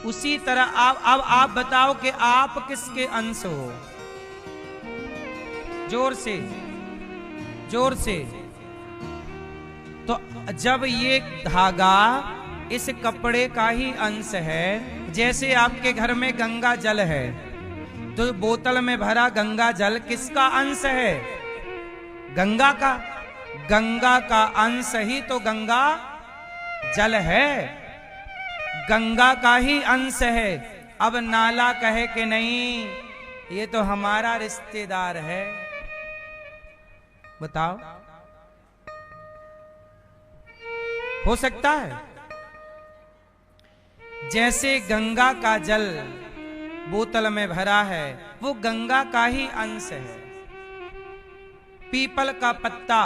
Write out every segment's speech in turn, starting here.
उसी तरह अब आप बताओ कि आप किसके अंश हो? जोर से, जोर से। तो जब ये धागा इस कपड़े का ही अंश है, जैसे आपके घर में गंगा जल है, तो बोतल में भरा गंगा जल किसका अंश है? गंगा का। गंगा का अंश ही तो गंगा जल है, गंगा का ही अंश है। अब नाला कहे कि नहीं ये तो हमारा रिश्तेदार है, बताओ हो सकता है? जैसे गंगा का जल बोतल में भरा है, वो गंगा का ही अंश है। पीपल का पत्ता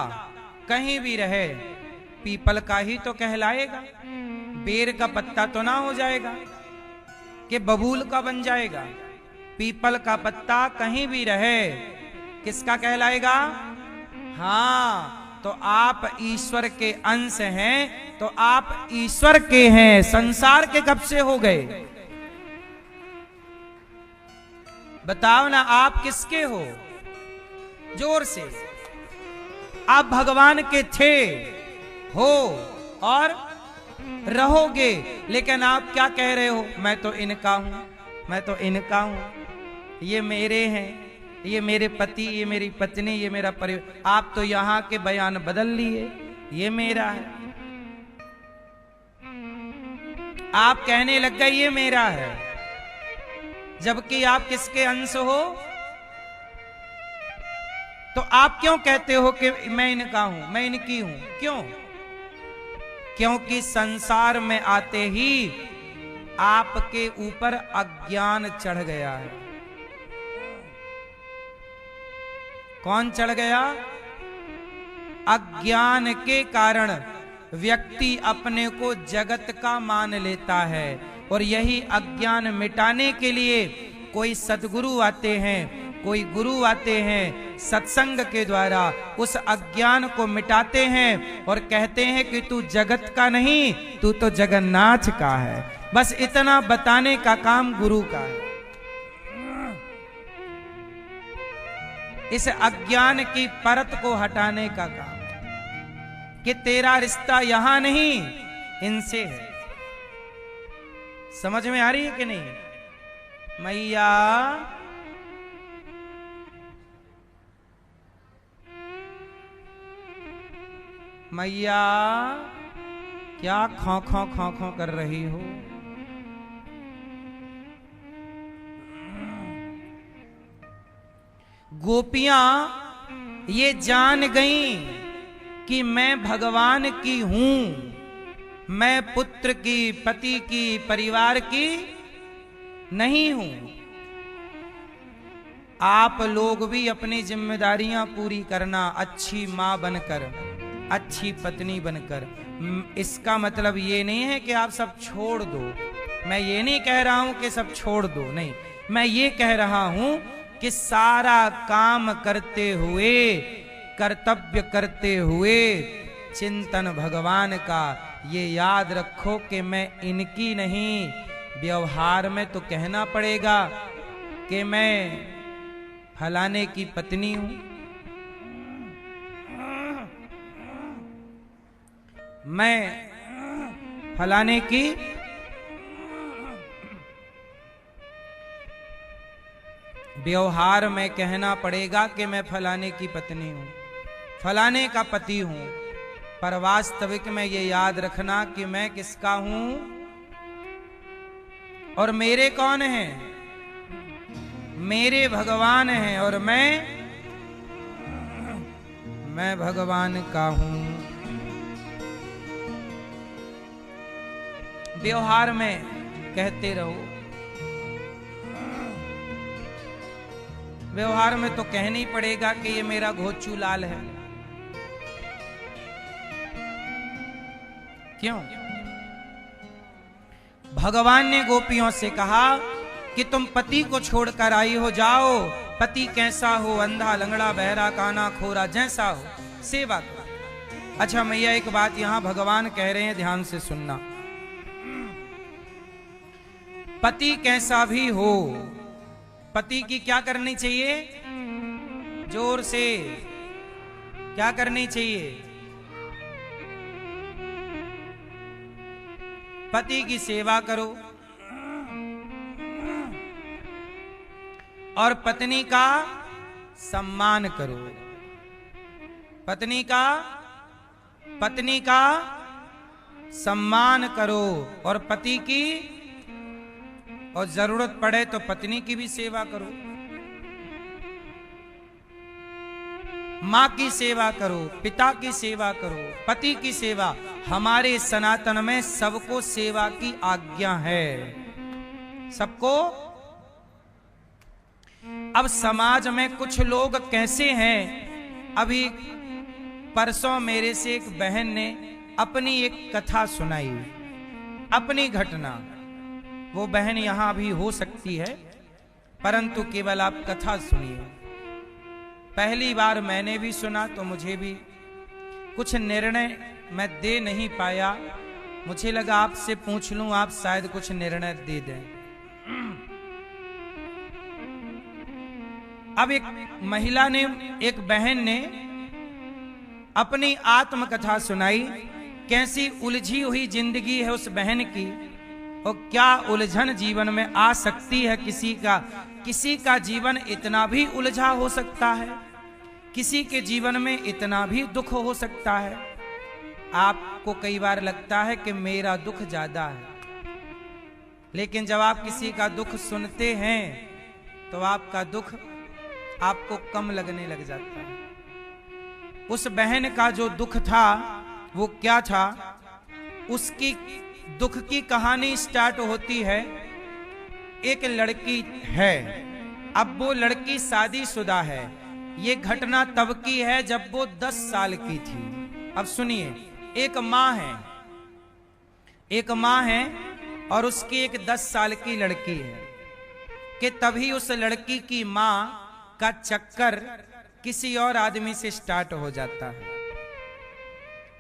कहीं भी रहे, पीपल का ही तो कहलाएगा, बेर का पत्ता तो ना हो जाएगा कि बबूल का बन जाएगा। पीपल का पत्ता कहीं भी रहे किसका कहलाएगा? हाँ, तो आप ईश्वर के अंश हैं, तो आप ईश्वर के हैं, संसार के कब से हो गए? बताओ ना, आप किसके हो? जोर से। आप भगवान के थे, हो और रहोगे, लेकिन आप क्या कह रहे हो? मैं तो इनका हूं, मैं तो इनका हूं, ये मेरे हैं, ये मेरे पति, ये मेरी पत्नी, ये मेरा परिवार। आप तो यहां के बयान बदल लिए, ये मेरा है। आप कहने लग गए ये मेरा है, जबकि आप किसके अंश हो? तो आप क्यों कहते हो कि मैं इनका हूं, मैं इनकी हूं? क्यों? क्योंकि संसार में आते ही आपके ऊपर अज्ञान चढ़ गया है। कौन चढ़ गया? अज्ञान के कारण व्यक्ति अपने को जगत का मान लेता है, और यही अज्ञान मिटाने के लिए कोई सद्गुरु आते हैं, कोई गुरु आते हैं, सत्संग के द्वारा उस अज्ञान को मिटाते हैं और कहते हैं कि तू जगत का नहीं, तू तो जगन्नाथ का है। बस इतना बताने का काम गुरु का है। इस अज्ञान की परत को हटाने का काम कि तेरा रिश्ता यहां नहीं, इनसे है। समझ में आ रही है कि नहीं? मैया मैया क्या खौ खौ खौ खौ कर रही हो? गोपियां ये जान गईं कि मैं भगवान की हूं, मैं पुत्र की, पति की, परिवार की नहीं हूं। आप लोग भी अपनी जिम्मेदारियां पूरी करना, अच्छी मां बनकर, अच्छी पत्नी बनकर। इसका मतलब ये नहीं है कि आप सब छोड़ दो, मैं ये नहीं कह रहा हूं कि सब छोड़ दो, नहीं, मैं ये कह रहा हूं कि सारा काम करते हुए, कर्तव्य करते हुए चिंतन भगवान का ये याद रखो कि मैं इनकी नहीं। व्यवहार में तो कहना पड़ेगा कि मैं फलाने की पत्नी हूं, मैं फलाने की व्यवहार में कहना पड़ेगा कि मैं फलाने की पत्नी हूं, फलाने का पति हूं, पर वास्तविक में ये याद रखना कि मैं किसका हूं और मेरे कौन हैं? मेरे भगवान हैं और मैं भगवान का हूं। व्यवहार में कहते रहो, व्यवहार में तो कहना ही पड़ेगा कि ये मेरा घोचू लाल है। क्यों? भगवान ने गोपियों से कहा कि तुम पति को छोड़कर आई हो, जाओ, पति कैसा हो, अंधा, लंगड़ा, बहरा, काना, खोरा, जैसा हो, सेवा करो। अच्छा मैया, एक बात यहां भगवान कह रहे हैं, ध्यान से सुनना। पति कैसा भी हो, पति की क्या करनी चाहिए? जोर से क्या करनी चाहिए? पति की सेवा करो और पत्नी का सम्मान करो। पत्नी का सम्मान करो और पति की, और जरूरत पड़े तो पत्नी की भी सेवा करो। मां की सेवा करो, पिता की सेवा करो, पति की सेवा। हमारे सनातन में सबको सेवा की आज्ञा है, सबको। अब समाज में कुछ लोग कैसे हैं, अभी परसों मेरे से एक बहन ने अपनी एक कथा सुनाई, अपनी घटना। वो बहन यहां भी हो सकती है, परंतु केवल आप कथा सुनिए। पहली बार मैंने भी सुना तो मुझे भी कुछ निर्णय मैं दे नहीं पाया। मुझे लगा आपसे पूछ लूं, आप शायद कुछ निर्णय दे दें। अब एक महिला ने, एक बहन ने अपनी आत्मकथा सुनाई। कैसी उलझी हुई जिंदगी है उस बहन की, और क्या उलझन जीवन में आ सकती है किसी का जीवन इतना भी उलझा हो सकता है, किसी के जीवन में इतना भी दुख हो सकता है। आपको कई बार लगता है कि मेरा दुख ज्यादा है, लेकिन जब आप किसी का दुख सुनते हैं तो आपका दुख आपको कम लगने लग जाता है। उस बहन का जो दुख था वो क्या था? उसकी दुख की कहानी स्टार्ट होती है, एक लड़की है। अब वो लड़की शादीशुदा है। ये घटना तब की है जब वो 10 साल की थी। अब सुनिए, एक माँ है और उसकी एक 10 साल की लड़की है कि तभी उस लड़की की माँ का चक्कर किसी और आदमी से स्टार्ट हो जाता है।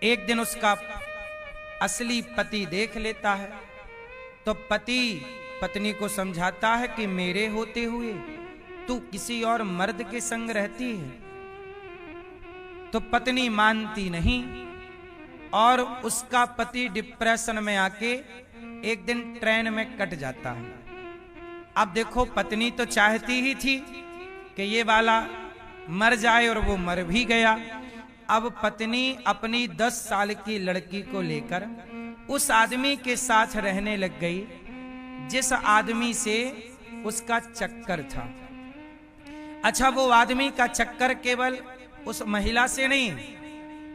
एक दिन उसका असली पति देख लेता है तो पति पत्नी को समझाता है कि मेरे होते हुए तू किसी और मर्द के संग रहती है। तो पत्नी मानती नहीं और उसका पति डिप्रेशन में आके एक दिन ट्रेन में कट जाता है। अब देखो, पत्नी तो चाहती ही थी कि ये वाला मर जाए और वो मर भी गया। अब पत्नी अपनी 10 साल की लड़की को लेकर उस आदमी के साथ रहने लग गई जिस आदमी से उसका चक्कर था। अच्छा, वो आदमी का चक्कर केवल उस महिला से नहीं,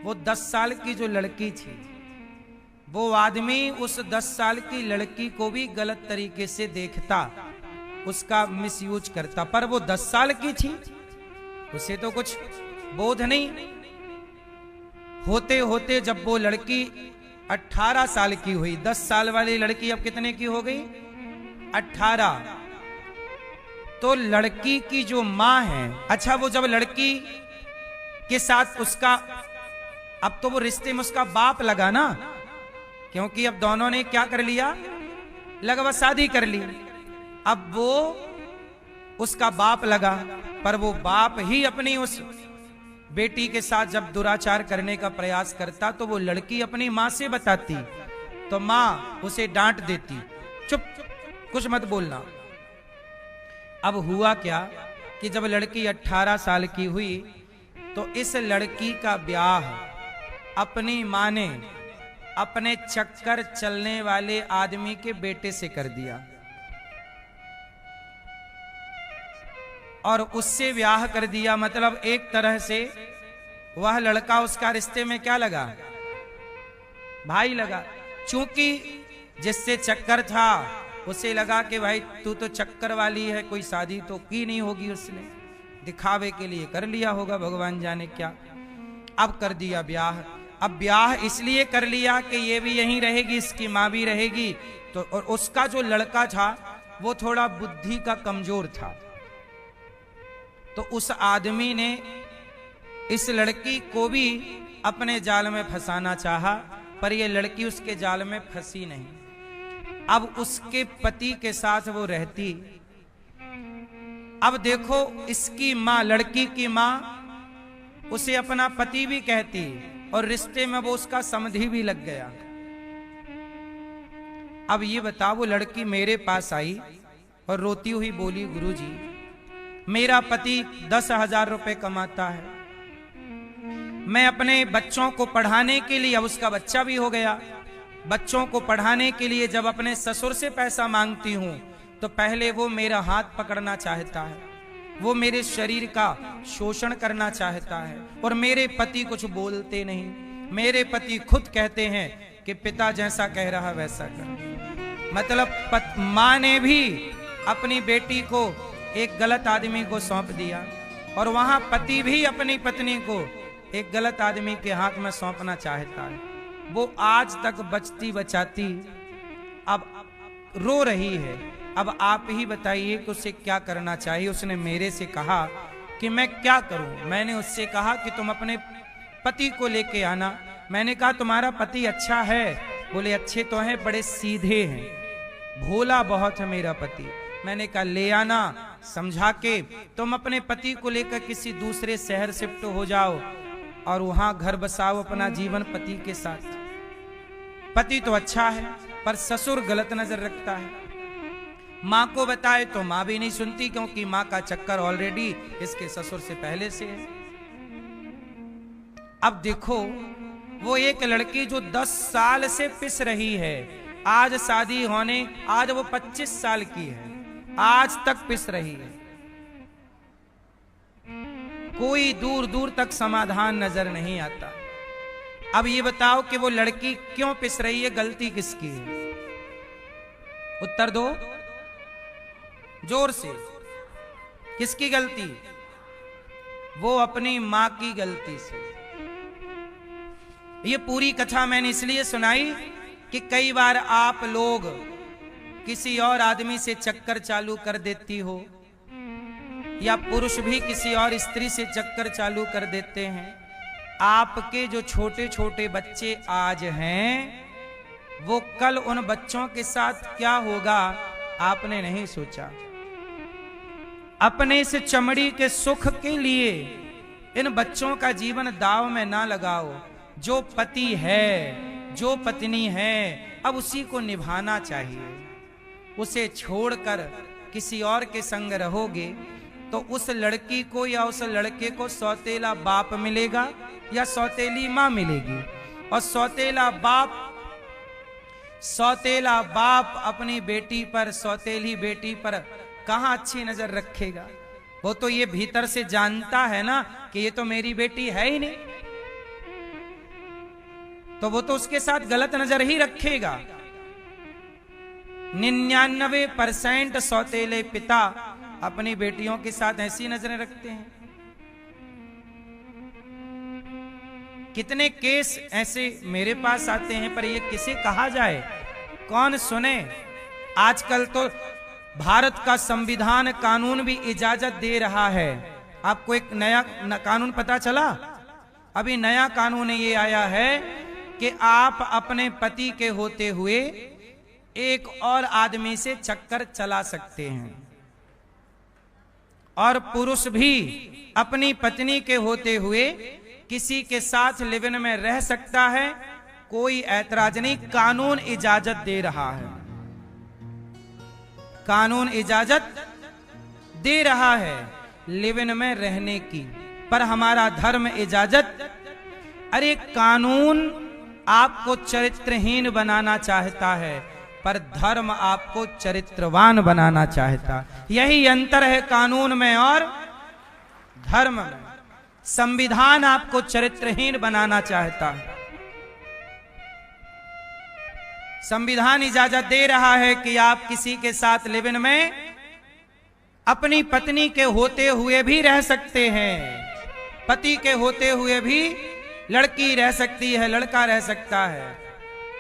वो 10 साल की जो लड़की थी, वो आदमी उस 10 साल की लड़की को भी गलत तरीके से देखता, उसका मिसयूज करता। पर वो 10 साल की थी, उसे तो कुछ बोध नहीं। होते होते जब वो लड़की 18 साल की हुई, 10 साल वाली लड़की अब कितने की हो गई? 18। तो लड़की की जो माँ है, अच्छा वो जब लड़की के साथ उसका, अब तो वो रिश्ते में उसका बाप लगा ना, क्योंकि अब दोनों ने क्या कर लिया, लगभग शादी कर ली। अब वो उसका बाप लगा, पर वो बाप ही अपनी उस बेटी के साथ जब दुराचार करने का प्रयास करता तो वो लड़की अपनी माँ से बताती तो माँ उसे डांट देती, चुप कुछ मत बोलना। अब हुआ क्या कि जब लड़की 18 साल की हुई तो इस लड़की का ब्याह अपनी माँ ने अपने चक्कर चलने वाले आदमी के बेटे से कर दिया और उससे ब्याह कर दिया। मतलब एक तरह से वह लड़का उसका रिश्ते में क्या लगा, भाई लगा। चूंकि जिससे चक्कर था उसे लगा कि भाई तू तो चक्कर वाली है, कोई शादी तो की नहीं होगी, उसने दिखावे के लिए कर लिया होगा, भगवान जाने क्या। अब कर दिया ब्याह। अब ब्याह इसलिए कर लिया कि ये भी यहीं रहेगी, इसकी माँ भी रहेगी। तो और उसका जो लड़का था वो थोड़ा बुद्धि का कमजोर था, तो उस आदमी ने इस लड़की को भी अपने जाल में फंसाना चाहा, पर यह लड़की उसके जाल में फंसी नहीं। अब उसके पति के साथ वो रहती। अब देखो, इसकी मां, लड़की की मां उसे अपना पति भी कहती और रिश्ते में वो उसका समधी भी लग गया। अब ये बताओ, वो लड़की मेरे पास आई और रोती हुई बोली, गुरुजी, मेरा पति 10,000 रुपए कमाता है, मैं अपने बच्चों को पढ़ाने के लिए, अब उसका बच्चा भी हो गया, बच्चों को पढ़ाने के लिए जब अपने ससुर से पैसा मांगती हूं तो पहले वो मेरा हाथ पकड़ना चाहता है, वो मेरे शरीर का शोषण करना चाहता है, और मेरे पति कुछ बोलते नहीं। मेरे पति खुद कहते हैं कि पिता जैसा कह रहा वैसा कर। मतलब मां ने भी अपनी बेटी को एक गलत आदमी को सौंप दिया, और वहां पति भी अपनी पत्नी को एक गलत आदमी के हाथ में सौंपना चाहता है। वो आज तक बचती बचाती अब रो रही है। अब आप ही बताइए कि उसे क्या करना चाहिए। उसने मेरे से कहा कि मैं क्या करूं। मैंने उससे कहा कि तुम अपने पति को लेके आना। मैंने कहा तुम्हारा पति अच्छा है? बोले अच्छे तो हैं, बड़े सीधे हैं, भोला बहुत है मेरा पति। मैंने कहा ले आना, समझा के तुम अपने पति को लेकर किसी दूसरे शहर शिफ्ट हो जाओ और वहां घर बसाओ अपना जीवन पति के साथ। पति तो अच्छा है पर ससुर गलत नजर रखता है। मां को बताए तो मां भी नहीं सुनती, क्योंकि मां का चक्कर ऑलरेडी इसके ससुर से पहले से है। अब देखो, वो एक लड़की जो 10 साल से पिस रही है, आज शादी होने, आज वो 25 साल की है, आज तक पिस रही है, कोई दूर दूर तक समाधान नजर नहीं आता। अब ये बताओ कि वो लड़की क्यों पिस रही है, गलती किसकी है? उत्तर दो जोर से। किसकी गलती? वो अपनी मां की गलती से। ये पूरी कथा मैंने इसलिए सुनाई कि कई बार आप लोग किसी और आदमी से चक्कर चालू कर देती हो, या पुरुष भी किसी और स्त्री से चक्कर चालू कर देते हैं। आपके जो छोटे छोटे बच्चे आज हैं, वो कल उन बच्चों के साथ क्या होगा आपने नहीं सोचा। अपने इस चमड़ी के सुख के लिए इन बच्चों का जीवन दांव में ना लगाओ। जो पति है, जो पत्नी है, अब उसी को निभाना चाहिए। उसे छोड़कर किसी और के संग रहोगे तो उस लड़की को या उस लड़के को सौतेला बाप मिलेगा या सौतेली मां मिलेगी। और सौतेला बाप अपनी बेटी पर, सौतेली बेटी पर कहां अच्छी नजर रखेगा? वो तो ये भीतर से जानता है ना कि ये तो मेरी बेटी है ही नहीं, तो वो तो उसके साथ गलत नजर ही रखेगा। 99% सौतेले पिता अपनी बेटियों के साथ ऐसी नजरें रखते हैं। कितने केस ऐसे मेरे पास आते हैं, पर ये किसे कहा जाए, कौन सुने? आजकल तो भारत का संविधान कानून भी इजाजत दे रहा है। आपको एक नया कानून पता चला? अभी नया कानून ये आया है कि आप अपने पति के होते हुए एक और आदमी से चक्कर चला सकते हैं, और पुरुष भी अपनी पत्नी के होते हुए किसी के साथ लिव इन में रह सकता है। कोई ऐतराज नहीं, कानून इजाजत दे रहा है, कानून इजाजत दे रहा है लिव इन में रहने की। पर हमारा धर्म इजाजत, अरे कानून आपको चरित्रहीन बनाना चाहता है, पर धर्म आपको चरित्रवान बनाना चाहता। यही अंतर है कानून में और धर्म में। संविधान आपको चरित्रहीन बनाना चाहता है। संविधान इजाजत दे रहा है कि आप किसी के साथ लिव इन में अपनी पत्नी के होते हुए भी रह सकते हैं, पति के होते हुए भी लड़की रह सकती है, लड़का रह सकता है।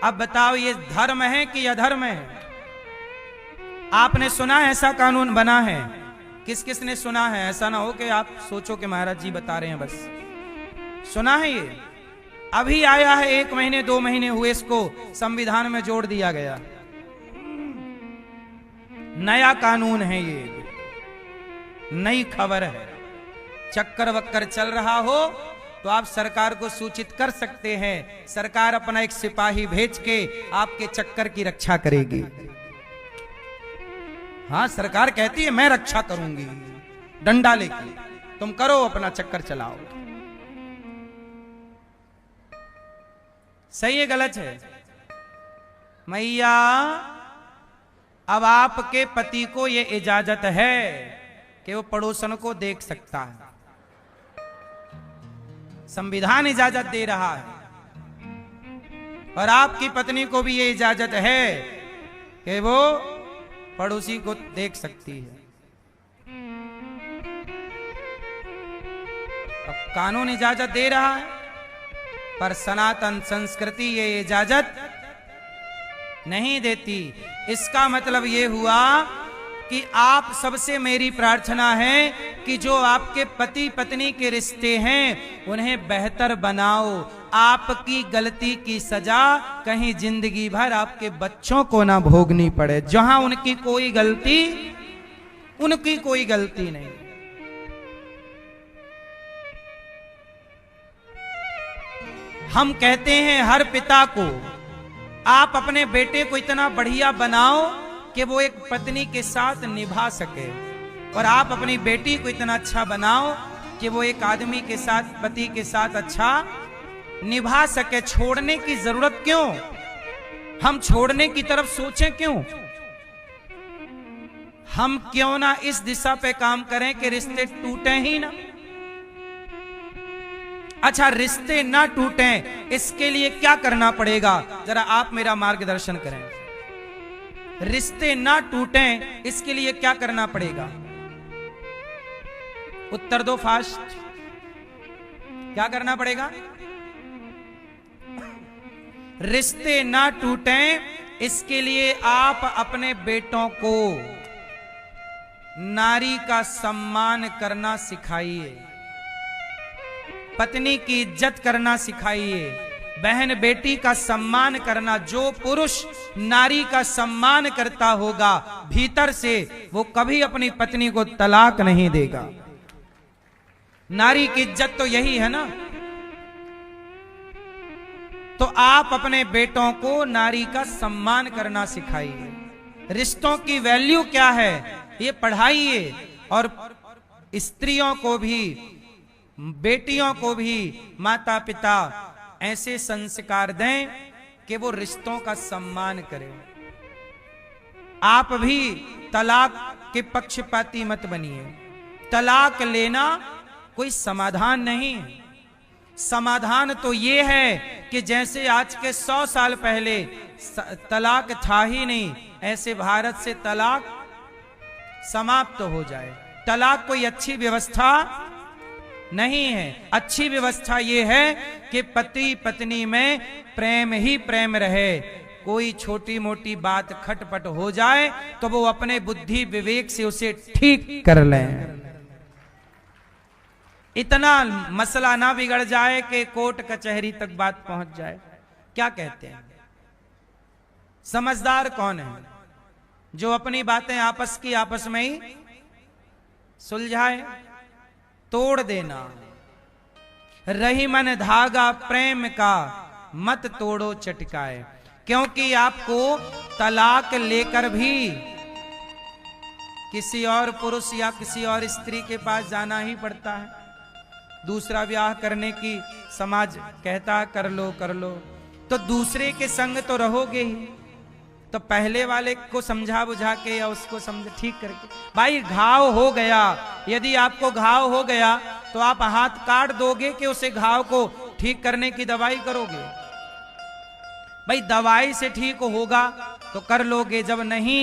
अब बताओ ये धर्म है कि अधर्म है? आपने सुना ऐसा कानून बना है? किस किस ने सुना है? ऐसा ना हो कि आप सोचो कि महाराज जी बता रहे हैं, बस सुना है। ये अभी आया है, 1 महीने 2 महीने हुए इसको संविधान में जोड़ दिया गया। नया कानून है, ये नई खबर है। चक्कर वक्कर चल रहा हो तो आप सरकार को सूचित कर सकते हैं, सरकार अपना एक सिपाही भेज के आपके चक्कर की रक्षा करेगी। हाँ, सरकार कहती है मैं रक्षा करूंगी, डंडा लेके तुम करो अपना चक्कर चलाओ। सही है गलत है? मैया अब आपके पति को यह इजाजत है कि वो पड़ोसन को देख सकता है, संविधान इजाजत दे रहा है। और आपकी पत्नी को भी ये इजाजत है कि वो पड़ोसी को देख सकती है। अब कानून इजाजत दे रहा है, पर सनातन संस्कृति ये इजाजत नहीं देती। इसका मतलब ये हुआ कि आप सबसे मेरी प्रार्थना है कि जो आपके पति पत्नी के रिश्ते हैं उन्हें बेहतर बनाओ। आपकी गलती की सजा कहीं जिंदगी भर आपके बच्चों को ना भोगनी पड़े, जहां उनकी कोई गलती नहीं। हम कहते हैं हर पिता को, आप अपने बेटे को इतना बढ़िया बनाओ कि वो एक पत्नी के साथ निभा सके, और आप अपनी बेटी को इतना अच्छा बनाओ कि वो एक आदमी के साथ, पति के साथ अच्छा निभा सके। छोड़ने की जरूरत क्यों? हम छोड़ने की तरफ सोचें क्यों? हम क्यों ना इस दिशा पे काम करें कि रिश्ते टूटे ही ना। अच्छा, रिश्ते ना टूटे इसके लिए क्या करना पड़ेगा, जरा आप मेरा मार्गदर्शन करें। रिश्ते ना टूटे इसके लिए क्या करना पड़ेगा? उत्तर दो फास्ट। क्या करना पड़ेगा? रिश्ते ना टूटे इसके लिए आप अपने बेटों को नारी का सम्मान करना सिखाइए, पत्नी की इज्जत करना सिखाइए, बहन बेटी का सम्मान करना। जो पुरुष नारी का सम्मान करता होगा भीतर से, वो कभी अपनी पत्नी को तलाक नहीं देगा। नारी की इज्जत तो यही है ना। तो आप अपने बेटों को नारी का सम्मान करना सिखाइए। रिश्तों की वैल्यू क्या है ये पढ़ाइए, और स्त्रियों को भी, बेटियों को भी माता पिता ऐसे संस्कार दें कि वो रिश्तों का सम्मान करें। आप भी तलाक के पक्षपाती मत बनिए। तलाक लेना कोई समाधान नहीं है। समाधान तो ये है कि जैसे आज के 100 साल पहले तलाक था ही नहीं, ऐसे भारत से तलाक समाप्त हो जाए। तलाक कोई अच्छी व्यवस्था नहीं है। अच्छी व्यवस्था ये है कि पति पत्नी में प्रेम ही प्रेम रहे। कोई छोटी मोटी बात खटपट हो जाए तो वो अपने बुद्धि विवेक से उसे ठीक कर लें। इतना मसला ना बिगड़ जाए कि कोर्ट कचहरी तक बात पहुंच जाए। क्या कहते हैं? समझदार कौन है? जो अपनी बातें आपस में ही सुलझाए। तोड़ देना। रही मन धागा प्रेम का, मत तोड़ो चटकाए। क्योंकि आपको तलाक लेकर भी किसी और पुरुष या किसी और स्त्री के पास जाना ही पड़ता है। दूसरा ब्याह करने की समाज कहता है कर लो कर लो, तो दूसरे के संग तो रहोगे ही। तो पहले वाले को समझा बुझा के या उसको समझ ठीक करके। भाई घाव हो गया, यदि आपको घाव हो गया तो आप हाथ काट दोगे कि उसे घाव को ठीक करने की दवाई करोगे? भाई दवाई से ठीक होगा तो कर लोगे, जब नहीं